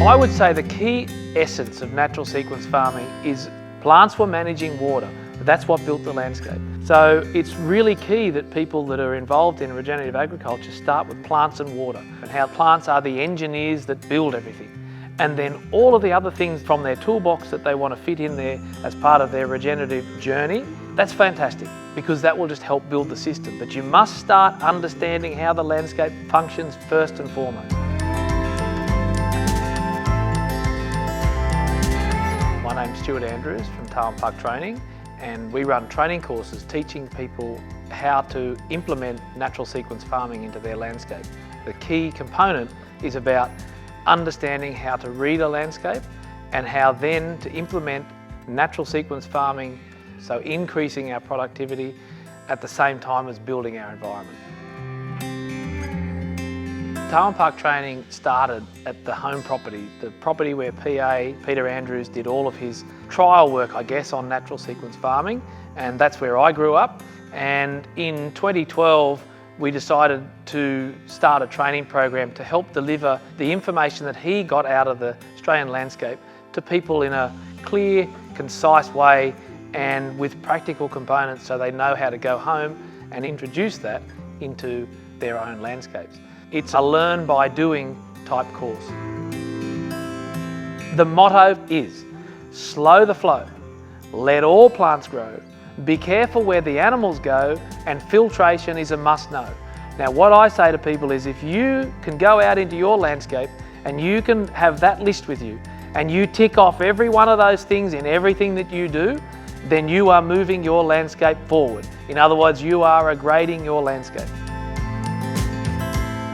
I would say the key essence of natural sequence farming is plants were managing water. That's what built the landscape. So it's really key that people that are involved in regenerative agriculture start with plants and water, and how plants are the engineers that build everything. And then all of the other things from their toolbox that they want to fit in there as part of their regenerative journey, that's fantastic, because that will just help build the system. But you must start understanding how the landscape functions first and foremost. My name's Stuart Andrews from Tarwyn Park Training, and we run training courses teaching people how to implement natural sequence farming into their landscape. The key component is about understanding how to read a landscape and how then to implement natural sequence farming, so increasing our productivity at the same time as building our environment. Tarwyn Park Training started at the home property, the property where PA, Peter Andrews, did all of his trial work, I guess, on natural sequence farming, and that's where I grew up. And in 2012, we decided to start a training program to help deliver the information that he got out of the Australian landscape to people in a clear, concise way and with practical components, so they know how to go home and introduce that into their own landscapes. It's a learn by doing type course. The motto is, slow the flow, let all plants grow, be careful where the animals go, and filtration is a must know. Now what I say to people is, if you can go out into your landscape and you can have that list with you and you tick off every one of those things in everything that you do, then you are moving your landscape forward. In other words, you are degrading your landscape.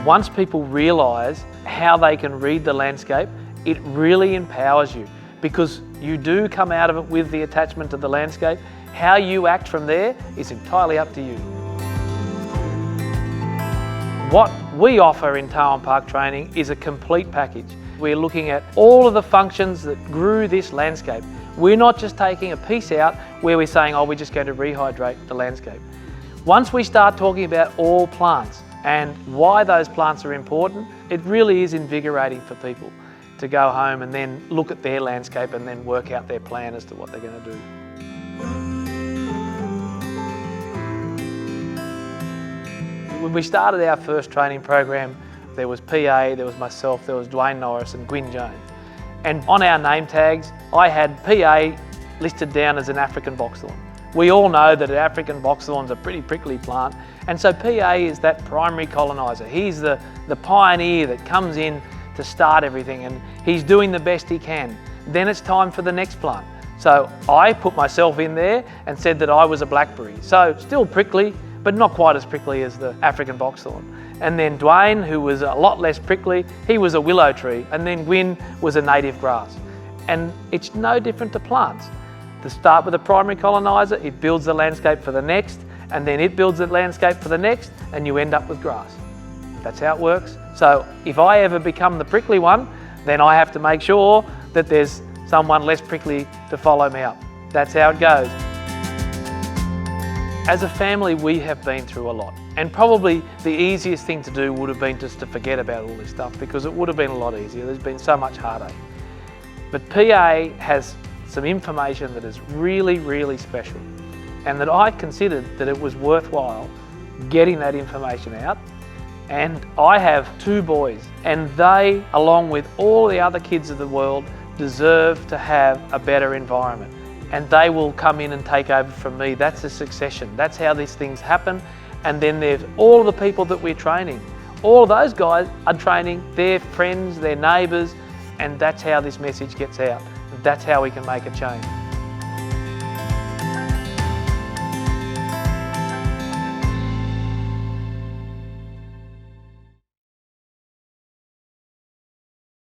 Once people realise how they can read the landscape, it really empowers you, because you do come out of it with the attachment to the landscape. How you act from there is entirely up to you. What we offer in Tarwyn Park Training is a complete package. We're looking at all of the functions that grew this landscape. We're not just taking a piece out where we're saying, oh, we're just going to rehydrate the landscape. Once we start talking about all plants and why those plants are important, it really is invigorating for people to go home and then look at their landscape and then work out their plan as to what they're going to do. When we started our first training program, there was PA, there was myself, there was Dwayne Norris and Gwyn Jones. And on our name tags, I had PA listed down as an African boxthorn. We all know that an African boxthorn's a pretty prickly plant, and so PA is that primary coloniser. He's the pioneer that comes in to start everything, and he's doing the best he can. Then it's time for the next plant. So I put myself in there and said that I was a blackberry. So still prickly, but not quite as prickly as the African boxthorn. And then Dwayne, who was a lot less prickly, he was a willow tree. And then Gwyn was a native grass. And it's no different to plants. To start with a primary coloniser, it builds the landscape for the next, and then it builds the landscape for the next, and you end up with grass. That's how it works. So if I ever become the prickly one, then I have to make sure that there's someone less prickly to follow me up. That's how it goes. As a family, we have been through a lot, and probably the easiest thing to do would have been just to forget about all this stuff, because it would have been a lot easier. There's been so much heartache. But PA has some information that is really, really special, and that I considered that it was worthwhile getting that information out. And I have 2 boys, and they, along with all the other kids of the world, deserve to have a better environment. And they will come in and take over from me. That's a succession. That's how these things happen. And then there's all the people that we're training. All of those guys are training their friends, their neighbours, and that's how this message gets out. That's how we can make a change.